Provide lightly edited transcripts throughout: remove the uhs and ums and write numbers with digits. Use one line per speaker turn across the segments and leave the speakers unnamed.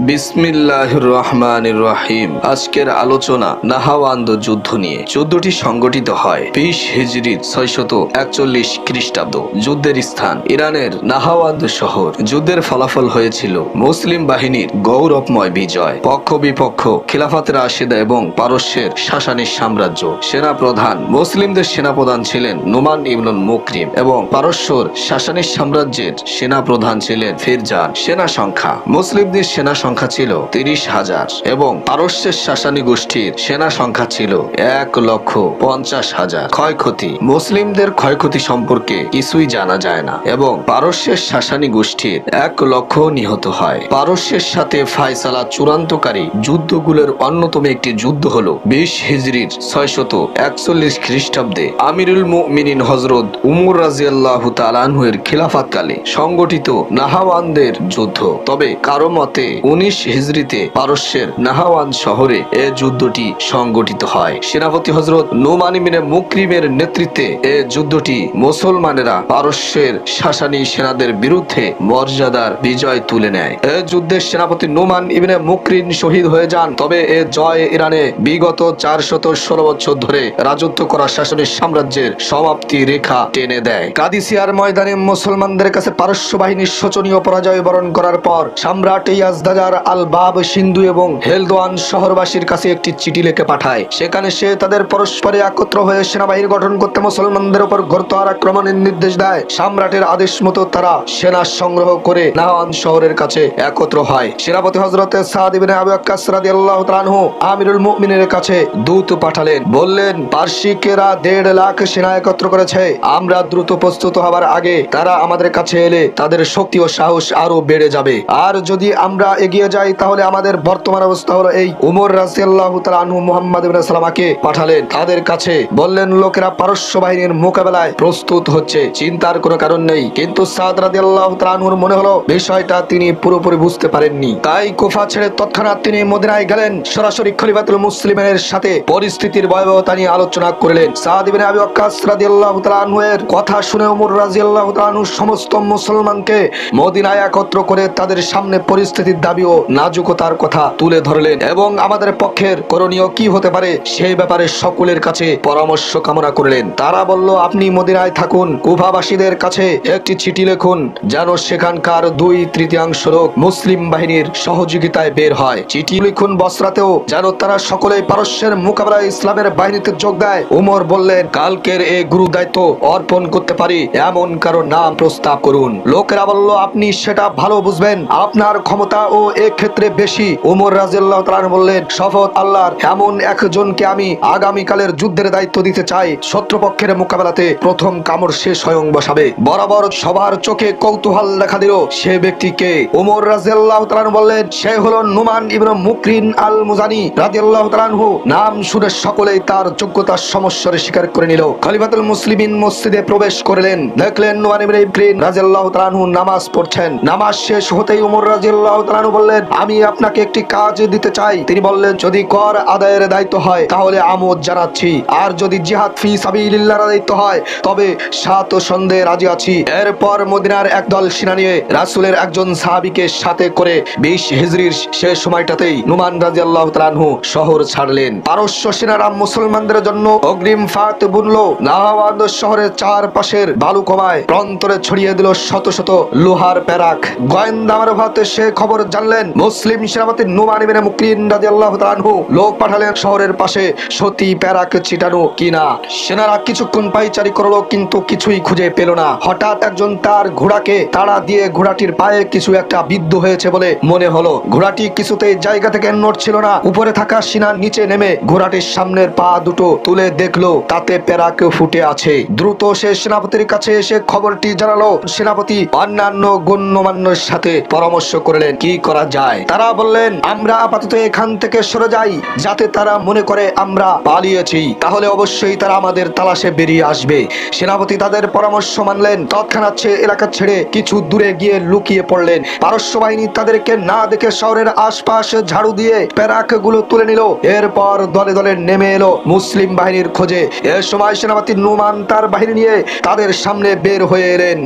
বিসমিল্লাহির রহমানির রহিম। আজকের আলোচনা নাহাওয়ান্দ যুদ্ধ নিয়ে। যুদ্ধটি সংগঠিত হয় 20 হিজরির 641 খ্রিস্টাব্দ। যুদ্ধের স্থান ইরানের নাহাওয়ান্দ শহর। যুদ্ধের ফলাফল হয়েছিল মুসলিম বাহিনীর গৌরবময় বিজয়। পক্ষ বিপক্ষ খিলাফাতে রাশিদা এবং পারস্যের সাসানী সাম্রাজ্য। সেনা প্রধান মুসলিমদের সেনাপ্রধান ছিলেন নোমান ইবনুল মুকরিম এবং পারস্যর সাসানী সাম্রাজ্যের সেনা প্রধান ছিলেন ফিরজান। সেনা সংখ্যা মুসলিমদের সেনা সংখ্যা ছিল 30,000 এবং পারস্যের সাসানী গোষ্ঠীর সেনা সংখ্যা ছিল 1,50,000। ক্ষয়ক্ষতি মুসলিমদের ক্ষয়ক্ষতি সম্পর্কে কিছুই জানা যায় না এবং পারস্যের সাসানী গোষ্ঠীর 1 লক্ষ নিহত হয়। পারস্যের সাথে ফায়সালা চূড়ান্তকারী যুদ্ধগুলোর অন্যতম একটি যুদ্ধ হল 20 হিজরির 641 খ্রিস্টাব্দে আমিরুল মুমিনিন হযরত উমর রাদিয়াল্লাহু তাআলা আনহু-এর খিলাফতকালে সংগঠিত নাহাওয়ান্দের যুদ্ধ। তবে কারো মতে 19 হিজরিতে পারস্যের নাহাওয়ান্দ শহরে এ যুদ্ধটি সংগঠিত হয়। সেনাপতি হযরত নোমান ইবনে মুকরিমের নেতৃত্বে এ যুদ্ধটি মুসলমানেরা পারস্যের সাসানী সেনাদের বিরুদ্ধে মর্যাদার বিজয় তুলে নেয়। এ যুদ্ধের সেনাপতি নোমান ইবনে মুকরিম শহীদ হয়ে যান। তবে এ জয় ইরানে বিগত 416 বছর ধরে রাজত্ব করা সাসানী সাম্রাজ্যের সমাপ্তি রেখা টেনে দেয়। কাদিসিয়ার ময়দানে মুসলমানদের কাছে পারস্য বাহিনীর শোচনীয় পরাজয় বরণ করার পর সম্রাট ইয়াজদাজার আল বাব সিন্ধু এবং হেলদোয়ান শহরবাসীর কাছে একটি চিঠি লিখে পাঠায়। সেখানে সে তাদের পরস্পরে একত্র হয়ে সেনাবাহিনী গঠন করতে মুসলমানদের উপর ঘোরতর আক্রমণের নির্দেশ দেয়। সম্রাটের আদেশ মতো তারা সেনা সংগ্রহ করে নাহাওয়ান্দ শহরের কাছে একত্র হয়। সেনাপতি হযরত সাদ ইবনে আবু ওয়াক্কাস রাদিয়াল্লাহু তাআলা আনহু আমিরুল মুমিনের কাছে দূত পাঠালেন। বললেন, পারসিকেরা 1.5 লাখ সেনা একত্র করেছে। আমরা দ্রুত প্রস্তুত হবার আগে তারা আমাদের কাছে এলে তাদের শক্তি ও সাহস আরো বেড়ে যাবে। আর যদি আমরা এগিয়ে যাই তাহলে আমাদের বর্তমান অবস্থা হলো এই। উমর রাদিয়াল্লাহু তাআলা আনহু মুহাম্মদ ইবনে সালামাকে পাঠালেন তাদের কাছে। বললেন, লোকেরা পারস্য বাহিনীর মোকাবেলায় প্রস্তুত হচ্ছে, চিন্তার কোনো কারণ নেই। কিন্তু সাদ রাদিয়াল্লাহু তাআলা আনহুর মনে হলো বিষয়টা তিনি পুরোপুরি বুঝতে পারেননি। তাই কুফা ছেড়ে তৎক্ষণাৎ তিনি মদিনায় গেলেন। সরাসরি খলিফাতুল মুসলিমের সাথে পরিস্থিতির ভয়াবহতা নিয়ে আলোচনা করলেন। সাদ ইবনে আবু ওয়াক্কাস রাদিয়াল্লাহু তাআলা আনহু এর কথা শুনে উমর রাদিয়াল্লাহু তাআলা আনহু সমস্ত মুসলমানকে মদিনায় একত্র করে তাদের সামনে পরিস্থিতির দাবি ও নাজুকতার কথা তুলে ধরলেন এবং আমাদের পক্ষের করণীয় কি হতে পারে সেই ব্যাপারে সকলের কাছে পরামর্শ কামনা করলেন। তারা বলল, আপনি মদিনায় থাকুন, কুফাবাসীদের কাছে একটি চিঠি লিখুন যেন সেখানকার 2/3 লোক মুসলিম বাহিনীর সহযোগিতায় বের হয়। চিঠি লিখুন বসরাতেও যেন তারা সকলেই পারস্যের মোকাবেলায় ইসলামের বাহিনীতে যোগ দেয়। উমর বললেন, কালকের এই গুরু দায়িত্ব অর্পণ করতে পারি এমন কারো নাম প্রস্তাব করুন। লোকেরা বলল, আপনি সেটা ভালো বুঝবেন, আপনার ক্ষমতা ও এক ক্ষেত্রে বেশি। উমর রাদিয়াল্লাহু তাআলা বললেন, শপথ আল্লাহর, এমন একজনকে আমি আগামীকালের যুদ্ধের দায়িত্ব দিতে চাই। শত্রুপক্ষের মোকাবেলাতে প্রথম কামড় সে স্বয়ং বসাবে। বরাবর সবার চোখে কৌতূহল দেখা দিল, সে ব্যক্তিকে। উমর রাদিয়াল্লাহু তাআলা বললেন, সে হলো নোমান ইবনে মুকরিন আল মুজানি রাদিয়াল্লাহু তাআলা আনহু। নাম শুনে সকলেই তার যোগ্যতার সমস্যারে স্বীকার করে নিল। খলিফাতুল মুসলিমিন মসজিদে প্রবেশ করলেন। দেখলেন নোমান ইবনে মুকরিন রাদিয়াল্লাহু তাআলা আনহু নামাজ পড়ছেন। নামাজ শেষ হতেই উমর রাদিয়াল্লাহু তাআলা আনহু বললেন, আমি আপনাকে একটি কাজ দিতে চাই। তিনি বললেন, যদি কর আদায়ের দায়িত্ব হয় তাহলে আমোদ জানাচ্ছি, আর যদি জিহাদ ফি সাবিলিল্লাহর দায়িত্ব হয় তবে সাত সন্দেহে রাজি আছি। এরপর মদিনার একদল সেনা নিয়ে রাসূলের একজন সাহাবীকে সাথে করে 20 হিজরির শেষ সময়টাতেই নোমান রাদিয়াল্লাহু তাআলা আনহু শহর ছাড়লেন। পারস্য সেনারা মুসলমানদের জন্য অগ্রিম ফাঁদ বুনলো। নাহাওয়ান্দ শহরের চারপাশের বালু কমায় প্রান্তরে ছড়িয়ে দিল শত শত লোহার প্যারাক। গোয়েন্দা মারফতে সে খবর জানলেন মুসলিম সেনাপতি নোমান ইবনে মুকরিন রাদিয়াল্লাহু তাআলা আনহু লোক পাঠালেন শহরের পাশে সতী প্যারাক ছিটানো কিনা। সেনারা কিছুক্ষণ পাইচারি করলো কিন্তু কিছুই খুঁজে পেল না। হঠাৎ একজন তার ঘোড়াকে তাড়া দিয়ে ঘোড়াটির পায়ে কিছু একটা বিদ্ধ হয়েছে বলে মনে হলো। ঘোড়াটি কিছুতেই জায়গা থেকে নড়ছিল না। উপরে থাকা সেনা নিচে নেমে ঘোড়াটির সামনের পা দুটো তুলে দেখলো তাতে প্যারাক ফুটে আছে। দ্রুত সে সেনাপতির কাছে এসে খবরটি জানালো। সেনাপতি অন্যান্য গণ্যমান্যের সাথে পরামর্শ করলেন কি করা যায়। তারা বললেন, আমরা আপাতত এখান থেকে সরে যাই, যাতে তারা মনে করে আমরা পালিয়েছি, তাহলে অবশ্যই তারা আমাদের তালাশে বেরিয়ে আসবে। সেনাপতি তাদের পরামর্শ মানলেন। তৎক্ষণাৎ সে এলাকা ছেড়ে কিছু দূরে গিয়ে লুকিয়ে পড়লেন। পারস্য বাহিনী তাদেরকে না দেখে শহরের আশপাশ ঝাড়ু দিয়ে প্যারাক গুলো তুলে নিল। এরপর দলে দলে নেমে এলো মুসলিম বাহিনীর খোঁজে। এ সময় সেনাপতি নোমান তার বাহিনী নিয়ে তাদের সামনে বের হয়ে এলেন।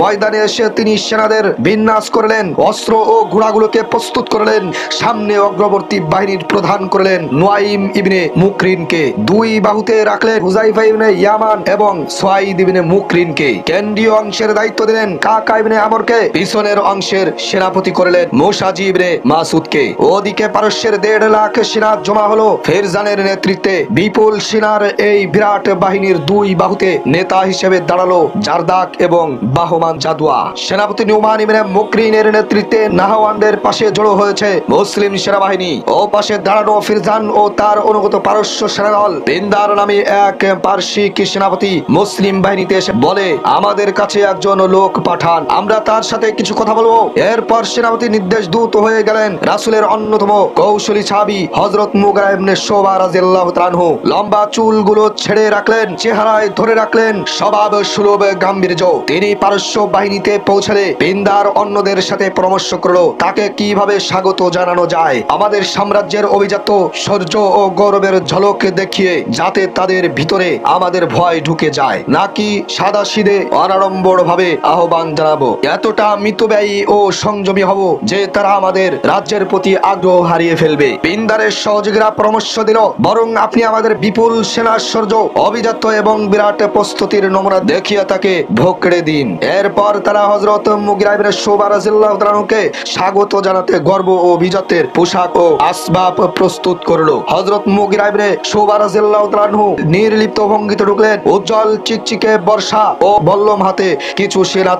ময়দানে এসে তিনি সেনাদের বিন্যাস করলেন, অস্ত্র ও ঘোড়াগুলোকে প্রস্তুত করলেন। সামনে অগ্রবর্তী বাহিনীর প্রধান করলেন নুয়াইম ইবনে মুকরিনকে, দুই বাহুতে রাখলেন হুযাইফা ইবনে ইয়ামান এবং সুয়াইদ ইবনে মুকরিনকে। কেন্দ্রীয় অংশের দায়িত্ব দিলেন কাকা ইবনে আমরকে, পিছনের অংশের সেনাপতি করলেন মুসাজি ইবনে মাসুদকে। ওদিকে পারস্যের 1.5 লাখ সেনা জমা হলো ফেরজানের নেতৃত্বে। বিপুল সেনার এই বিরাট বাহিনীর দুই বাহুতে নেতা হিসেবে দাঁড়ালো জারদাক এবং বাহমান জাদুয়া। সেনাপতি নুমান ইবনে মুকরিনের নেতৃত্বে নাহাওয়ান্দের পাশে জড়ো হয়েছে মুসলিম সেনাবাহিনী। ও পাশে দাঁড়ানো ফিরজান ও তার অনুগত পারস্য সেনাদল। পিন্দার নামে এক পারসিক সেনাপতি মুসলিম বাহিনীতে এসে বলে, আমাদের কাছে একজন লোক পাঠান, আমরা তার সাথে কিছু কথা বলবো। এরপর সেনাপতি নির্দেশ দূত হয়ে গেলেন রাসূলের অন্যতম কৌশলী সাহাবী হযরত মুগিরা ইবনে শুবা রাদিয়াল্লাহু তাআলা আনহু। লম্বা চুলগুলো ছেড়ে রাখলেন, চেহারায় ধরে রাখলেন স্বভাব সুলভ গাম্ভীর্য। তিনি পারস্য বাহিনীতে পৌঁছালে পিন্দার অন্যদের সাথে পরামর্শ করলো তাকে কিভাবে স্বাগত জানানো যায়, আমাদের সাম্রাজ্যের অভিজাত শৌর্য ও গৌরবের ঝলক দেখিয়ে যাতে তাদের ভিতরে আমাদের ভয় ঢুকে যায়, নাকি সাদাসিধে অনাড়ম্বর ভাবে আহ্বান জানাবো। এতটা মিতব্যয়ী ও সংযমী হব যে তারা আমাদের রাজ্যের প্রতি আগ্রহ হারিয়ে ফেলবে। পিন্দারের সহযোগীরা পরামর্শ দিল, বরং আপনি আমাদের বিপুল সেনাশ্বর্য, অভিজাত এবং বিরাট প্রস্তুতির নমুনা দেখিয়ে তাকে ভোগড়ে দিন। এরপর তারা হযরত মুগিরা ইবনে শুবা রাদিয়াল্লাহু তাআলা আনহুকে স্বাগত জানাতে গর্ব ও অভিজাতের পোশাক ও আসবাব প্রস্তুত করলো। হযরত মুগিরা ইবনে শুবা রাদিয়াল্লাহু তাআলা আনহু নির্লিপ্ত ভঙ্গিতে ঢুকলেন। উজ্জ্বল চিকচিকে বর্ষা ও বল্লম হাতে কিছু সেনা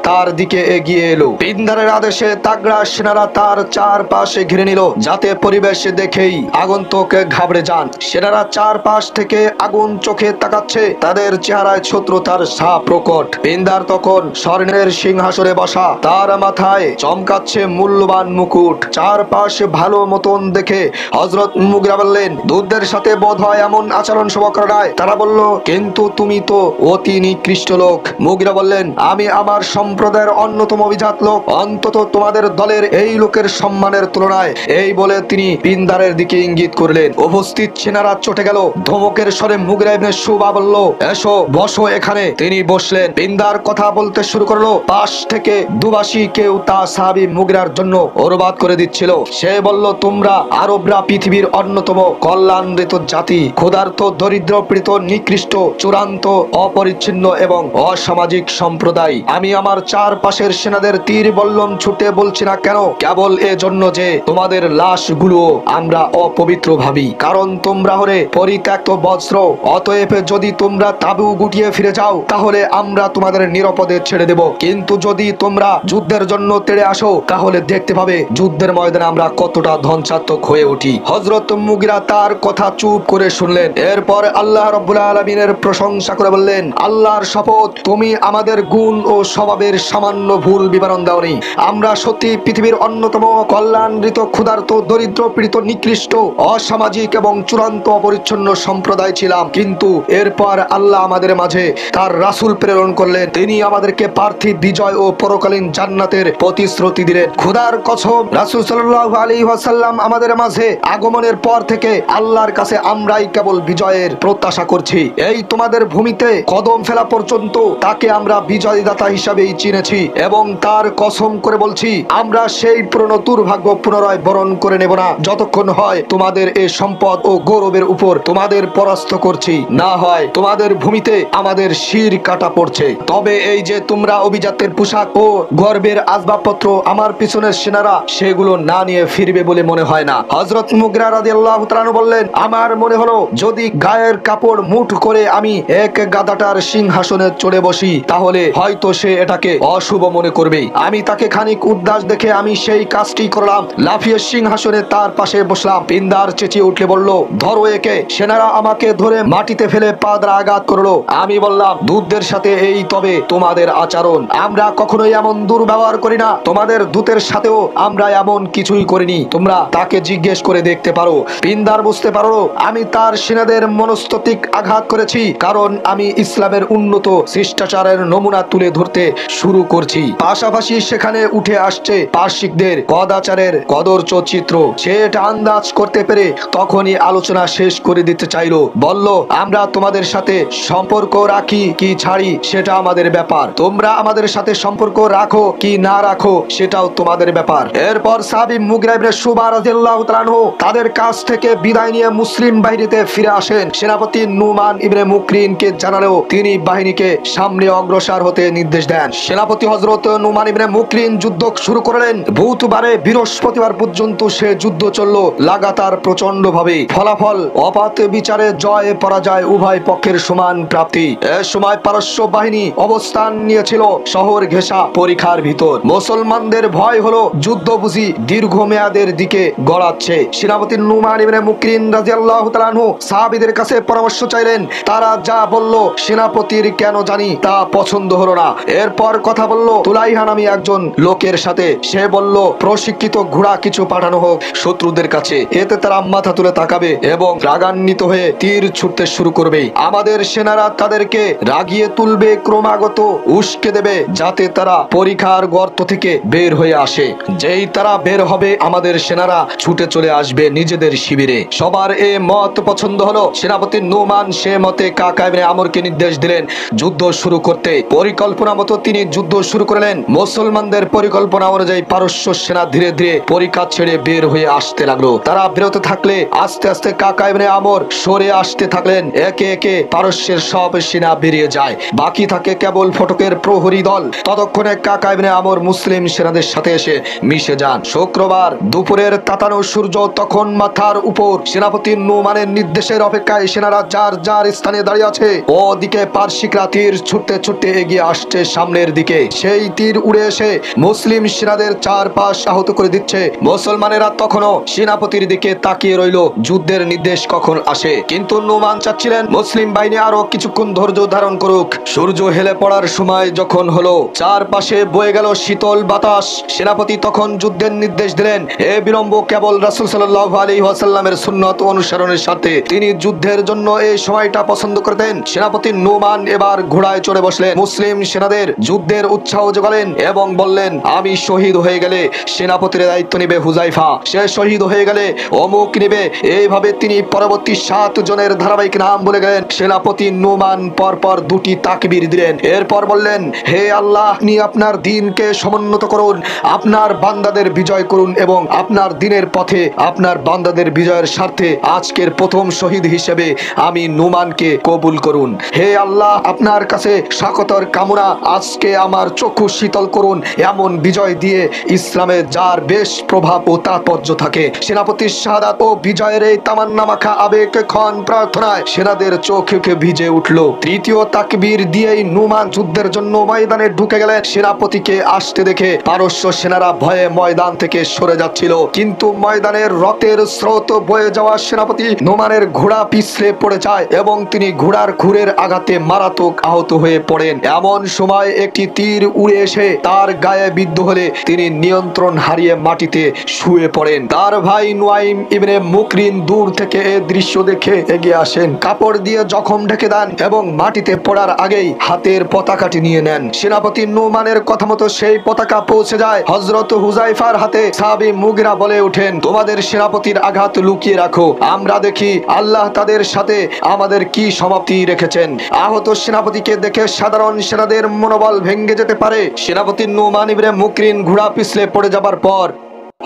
তার দিকে এগিয়ে এলো। পিন্দারের আদেশে তাগড়া সেনারা তার চারপাশে ঘিরে নিল, যাতে পরিবেশ দেখেই আগন্তুক ঘাবড়ে যান। সেনারা চারপাশ থেকে আগুন চোখে তাকাচ্ছে, তাদের চেহারায় শত্রুতার ছাপ প্রকট। পিন্দার তখন স্বর্ণের সিংহাসনে বসা, তার মাথায় চমকাচ্ছে মূল্যবান মুকুট। চারপাশে ভালো মতন দেখে হযরত মুগিরা বললেন, দূতদের সাথে বোধ হয় এমন আচরণ শোভা করে নাই। তারা বলল, কিন্তু তুমি তো অতি নিকৃষ্ট লোক। মুগিরা বললেন, আমি আমার সম্প্রদায়ের অন্যতম অভিজাত লোক, অন্তত তোমাদের দলের এই লোকের সম্মানের তুলনায়। এই বলে তিনি পিন্দারের দিকে ইঙ্গিত করলেন। উপস্থিত সেনারা চটে গেল। ধমকের স্বরে মুগিরা ইবনে শুবা বলল, এসো, বসো এখানে। তিনি বসলেন। পিন্দার কথা বলতে শুরু করলো। পাশ থেকে দুবাসী কেউ তা সাহাবী মুগিরার জন্য অনুবাদ করে দিচ্ছিল। সে বলল, তোমরা আরবরা পৃথিবীর অন্যতম কল্যাণৃত জাতি, ক্ষুধার্ত, দরিদ্র, পীড়িত, নিকৃষ্ট, চূড়ান্ত, অপরিচ্ছন্ন এবং অসামাজিক সম্প্রদায়। আমি আমার চারপাশের সেনাদের তীর বল্লম ছুটে বলছি না কেন, কেবল এজন্য যে তোমাদের লাশগুলো আমরা অপবিত্র ভাবি, কারণ তোমরা হলে পরিত্যক্ত বজ্র। অতএব যদি তোমরা তাবু গুটিয়ে ফিরে যাও, তাহলে আমরা তোমাদের নিরাপদে ছেড়ে দেব। কিন্তু যদি তোমরা যুদ্ধের জন্য তেড়ে আসো, তাহলে দেখতে পাবে যুদ্ধের ময়দানে আমরা কতটা ধ্বংসাত্মক হয়ে উঠি। হযরত মুগিরা তার কথা চুপ করে শুনলেন। এরপর আল্লাহ রাব্বুল আলামিনের প্রশংসা করে বললেন, আল্লাহর শপথ, তুমি আমাদের গুণ ও স্বভাবের সামান্য ভুল বিবরণ দাওনি। আমরা সত্যি পৃথিবীর অন্যতম কল্যাণৃত, ক্ষুধার্ত, দরিদ্র, পীড়িত, নিকৃষ্ট, অসামাজিক এবং চূড়ান্ত অপরিচ্ছন্ন সম্প্রদায় ছিলাম। কিন্তু এরপর আল্লাহ আমাদের মাঝে তার রাসূল প্রেরণ করলেন। তিনি আমাদেরকে পার্থিব বিজয় ও পরকালীন জান্নাতের প্রতিশ্রুতি দিলেন। খোদার কসম, রাসূল সাল্লাল্লাহু আলাইহি ওয়াসাল্লাম আমাদের মাঝে আগমনের পর থেকে আল্লাহর কাছে আমরাই কেবল বিজয়ের প্রত্যাশা করছি। এই তোমাদের ভূমিতে কদম ফেলা পর্যন্ত তাকে আমরা বিজয়দাতা হিসাবেই চিনেছি, এবং তার কসম করে বলছি, আমরা সেই পুরনো দুর্ভাগ্য পুনরায় বরণ করে নেব না, যতক্ষণ হয় তোমাদের এই সম্পদ ও গৌরবের উপর তোমাদের পরাস্ত করছি, না হয় তোমাদের ভূমিতে আমাদের শির কাটা পড়ছে। তবে এই যে তোমরা অভিজাতের পোশাক ও গর্বের আসবাবপত্র, আমার পিছনের সেনারা সেগুলো না নিয়ে ফিরবে বলে মনে হয় না। হযরত মুগিরা রাদিয়াল্লাহু তাআলা আনহু বললেন, আমার মনে হলো যদি গায়ের কাপড় মুঠ করে আমি এক গাধাটার সিংহাসনে চড়ে বসি, তাহলে হয়তো সে এটাকে অশুভ মনে করবে। আমি তাকে খানিক উদ্দাস দেখে আমি সেই কাজটি করলাম, লাফিয়ে সিংহাসনে তার পাশে বসলাম। পিন্দার চেঁচিয়ে উঠলে বলল, ধরো একে। সেনারা আমাকে ধরে মাটিতে ফেলে পা দ্বারা আঘাত করলো। আমি বললাম, দূতদের সাথে এই তবে তোমাদের আচরণ, আমরা কখনোই এমন দুর্ব্যবহার করি না। তোমাদের দূতের সাথেও আমরা এমন কিছুই করিনি। তোমরা তাকে জিজ্ঞেস করে দেখতে পারো। পিন্দার বুঝতে পারো আমি তার সেনাদের মনস্তাত্ত্বিক আঘাত করেছি, কারণ আমি ইসলামের উন্নত শিষ্টাচারের নমুনা তুলে ধরতে শুরু করছি। পাশাপাশি সেখানে উঠে আসছে পার্শ্বিকদের কদাচারের কদর্য চিত্র। সে এটা আন্দাজ করতে পেরে তখনই আলোচনা শেষ করে দিতে চাইলো। বলল, আমরা তোমাদের সাথে সম্পর্ক রাখি কি ছাড়ি সেটা আমাদের ব্যাপার, তোমরা আমাদের সাথে সম্পর্ক রাখো কি না রাখো সেটাও তোমাদের ব্যাপার। ব্যাপার। এরপর সাহাবী মুগিরা ইবনে শুবা রাদিয়াল্লাহু তাআলা আনহু তাদের কাছ থেকে বিদায় নিয়ে মুসলিম বাহিনীতে ফিরে আসেন। সেনাপতি নুমান ইবনে মুকরিনকে জানালেও তিনি বাহিনীকে সামনে অগ্রসর হতে নির্দেশ দেন। সেনাপতি হযরত নুমান ইবনে মুকরিন যুদ্ধ শুরু করলেন। বুধবারে বৃহস্পতিবার পর্যন্ত সে যুদ্ধ চলল লাগাতার প্রচন্ড ভাবে। ফলাফল অপাত বিচারে জয় পরাজয় উভয় পক্ষের সমান প্রাপ্তি। এ সময় পারস্য বাহিনী অবস্থান নিয়েছিল শহর ঘেঁষা পরিখার ভিতর। মুসলমানদের ভয় হলো যুদ্ধ বুঝি দীর্ঘমেয়াদের দিকে গড়াচ্ছে। সেনাপতি নুমান ইবনে মুকরিন রাদিয়াল্লাহু তাআলা আনহু সাহাবীদের কাছে পরামর্শ চাইলেন। তারা যা বলল সেনাপতির কেন জানি তা পছন্দ হলো না। এরপর কথা বলল তুলাইহা নামী একজন লোকের সাথে। সে বলল প্রশিক্ষিত ঘোড়া কিছু পাঠানো হোক শত্রুদের কাছে, এতে তারা মাথা তুলে তাকাবে এবং রাগান্বিত হয়ে তীর ছুটতে শুরু করবে। আমাদের সেনারা তাদেরকে রাগিয়ে তুলবে, ক্রমাগত উস্কে দেবে যাতে তারা পরিখার গর্ত থেকে বের হয়ে আসে। যেই তারা বের হবে আমাদের সেনারা ছুটে চলে আসবে নিজেদের শিবিরে। সবার এ মত পছন্দ হলো। সেনাপতি নুমান সে মতে কাকা ইবনে আমরকে নির্দেশ দিলেন যুদ্ধ শুরু করতে। পরিকল্পনা মতো তিনি যুদ্ধ শুরু করলেন। মুসলমানদের পরিকল্পনা অনুযায়ী পারস্য সেনা ধীরে ধীরে পরিখা ছেড়ে বের হয়ে আসতে লাগলো। তারা বিরত থাকলে আস্তে আস্তে কাকা ইবনে আমর সরে আসতে থাকলেন। একে একে পারস্যের সব সেনা বেরিয়ে যায়, বাকি থাকে কেবল ফটকের প্রহরী দল। ততক্ষণে কাকা ইবনে আমর মুসলিম সেনাদের সাথে এসে মিশে যান। শুক্রবার দুপুরের তাতানো সূর্য তখন মাথার উপর। সেনাপতি নুমানের নির্দেশের অপেক্ষায় সেনারা যার যার স্থানে দাঁড়িয়ে আছে। ওদিকে পারসিকরা তীর ছুটতে ছুটতে এগিয়ে আসছে সামনের দিকে। সেই তীর উড়ে এসে মুসলিম সেনাদের চারপাশ আহত করে দিচ্ছে। মুসলমানেরা তখনও সেনাপতির দিকে তাকিয়ে রইল যুদ্ধের নির্দেশ কখন আসে। কিন্তু নুমান চাচ্ছিলেন মুসলিম বাহিনী আরো কিছুক্ষণ ধৈর্য ধারণ করুক। সূর্য হেলে পড়ার সময় যখন হলো, চারপাশে বয়ে গেল শীতল বাতাস। সেনাপতি তখন যুদ্ধের নির্দেশ দিলেন। এ বিলম্ব কেবল রাসূল সাল্লাল্লাহু আলাইহি ওয়াসাল্লামের সুন্নাত অনুসরণের সাথে। তিনি যুদ্ধের জন্য এই সময়টা পছন্দ করতেন। সেনাপতি নুমান এবার ঘোড়ায় চড়ে বসলেন। মুসলিম সেনাদের যুদ্ধের উৎসাহ যোগালেন এবং বললেন আমি শহীদ হয়ে গেলে সেনাপতির দায়িত্ব নেবে হুযায়ফা, সে শহীদ হয়ে গেলে অমুক নেবে। এইভাবে তিনি পরবর্তী 7 জনের ধারাবাহিক নাম বলে গেলেন। সেনাপতি নুমান পরপর 2টি তাকবীর দিলেন। এরপর বললেন হে আল্লাহ, আপনি আপনার দ্বীনকে সমুন্নত করুন, আপনার বান্দাদের বিজয় করুন এবং আপনার দ্বীনের পথে আপনার বান্দাদের বিজয়ের স্বার্থে আজকের প্রথম শহীদ হিসেবে আমি নুমানকে কবুল করুন। হে আল্লাহ, আপনার কাছে স্বাগতর কামনা, আজকে আমার চক্ষু শীতল করুন এমন বিজয় দিয়ে ইসলামে যার বেশ প্রভাব ও তাৎপর্য থাকে। সেনাপতির শাহাদাত ও বিজয়ের এই তামান্না মাখা আবেগ ক্ষণ প্রার্থনায় সেনাদের চোখে ভিজে উঠল। তৃতীয় তাকবীর দিয়েই নুমান যুদ্ধের জন্য ময়দানে ঢুকে গেলেন। সেনাপতিকে আসতে দেখে পারস্য সেনারা ভয়ে ময়দান থেকে সরে যাচ্ছিল, কিন্তু ময়দানের রক্তের স্রোত বয়ে যাওয়া সেনাপতি নুমানের ঘোড়া পিছলে পড়ে যায় এবং তিনি ঘোড়ার খুরের আঘাতে মারাত্মক আহত হয়ে পড়েন। এমন সময় একটি তীর উড়ে এসে তার গায়ে বিদ্ধ হলে তিনি নিয়ন্ত্রণ হারিয়ে মাটিতে শুয়ে পড়েন। তার ভাই নুয়াইম ইবনে মুকরিন দূর থেকে এই দৃশ্য দেখে এগিয়ে আসেন, কাপড় দিয়ে জখম ঢেকে দেন এবং মাটিতে পড়ার আগেই হাতের পতাকাটি নিয়ে নেন। সেনাপতি নুমানের কথা মতো সেই পতাকা পৌঁছে যায় হযরত হুযায়ফার হাতে। সাহাবী মুগিরা বলে ওঠেন তোমাদের সেনাপতির আঘাত লুকিয়ে রাখো, আমরা দেখি আল্লাহ তাদের সাথে আমাদের কি সমাপ্তি রেখেছেন। আহত সেনাপতিকে দেখে সাধারণ সেনাদের মনোবল ভেঙে যেতে পারে। সেনাপতি নুমান ইবনে মুকরিন ঘোড়া পিছলে পড়ে যাবার পর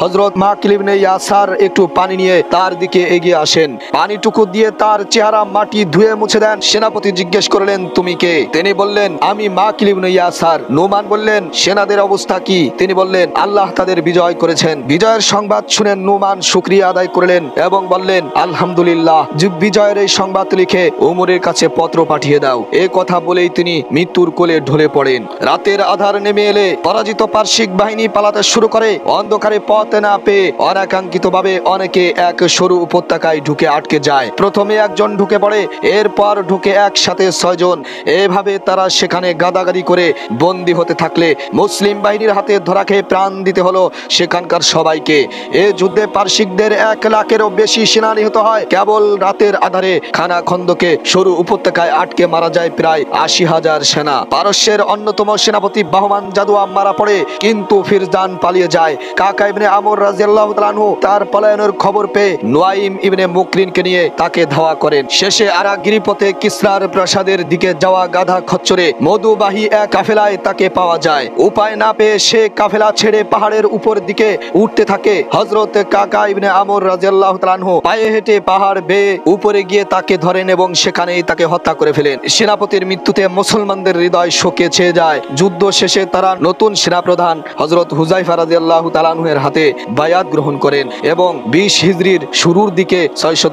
হযরত মাকিল ইবনে ইয়াসার একটু পানি নিয়ে তার দিকে এগিয়ে আসেন। পানিটুকু দিয়ে তার চেহারা মাটি ধুয়ে মুছে দেন। সেনাপতি জিজ্ঞেস করলেন তুমি কে? তিনি বললেন আমি মাকিল ইবনে ইয়াসার। নুমান বললেন সেনাদের অবস্থা কি? তিনি বললেন আল্লাহ তাদের বিজয় করেছেন। বিজয়ের সংবাদ শুনে নুমান শুকরিয়া আদায় করলেন এবং বললেন আলহামদুলিল্লাহ, বিজয়ের এই সংবাদ লিখে ওমরের কাছে পত্র পাঠিয়ে দাও। এ কথা বলেই তিনি মৃত্যুর কোলে ঢলে পড়েন। রাতের আধার নেমে এলে পরাজিত পারসিক বাহিনী পালাতে শুরু করে। অন্ধকারে পথ না পেয়ে অনাকাঙ্ক্ষিত ভাবে অনেকে এক সরু উপত্যকায় ঢুকে আটকে যায়। প্রথমে একজন ঢুকে পড়ে, এরপর ঢুকে একসাথে 6 জন। এভাবে তারা সেখানে গাদাগাদি করে বন্দী হতে থাকলে মুসলিম বাহিনীর হাতে ধরা খেয়ে প্রাণ দিতে হলো সেখানকার সবাইকে। এ যুদ্ধে পারসিকদের 1 লাখেরও বেশি সেনা নিহত হয়। কেবল রাতের আধারে খানা খন্দকে সরু উপত্যকায় আটকে মারা যায় প্রায় 80,000 সেনা। পারস্যের অন্যতম সেনাপতি বাহমান জাদুয়া মারা পড়ে, কিন্তু ফিরজান পালিয়ে যায়। কাকা ইবনে আমর রাদিয়াল্লাহু তাআলা আনহু তার পলায়নের খবর পেয়ে নুয়াইম ইবনে মুকরিনকে নিয়ে তাকে ধাওয়া করেন। শেষে আরা গিরিপথে কিসরার প্রাসাদের দিকে যাওয়া গাধা খচ্চরে মধুবাহী এক কাফেলায় তাকে পাওয়া যায়। উপায় না পেয়ে সে কাফেলা ছেড়ে পাহাড়ের উপর দিকে উঠতে থাকে। হযরত কাকা ইবনে আমর রাদিয়াল্লাহু তাআলা আনহু পায়ে হেঁটে পাহাড় বেয়ে উপরে গিয়ে তাকে ধরেন এবং সেখানেই তাকে হত্যা করে ফেলেন। সেনাপতির মৃত্যুতে মুসলমানদের হৃদয় শোকে ছেয়ে যায়। যুদ্ধ শেষে তারা নতুন সেনাপ্রধান হযরত হুযায়ফা রাদিয়াল্লাহু তাআলা আনহু এর হাতে বায়াত গ্রহণ করেন এবং 20 হিজরির শুরুর দিকে 600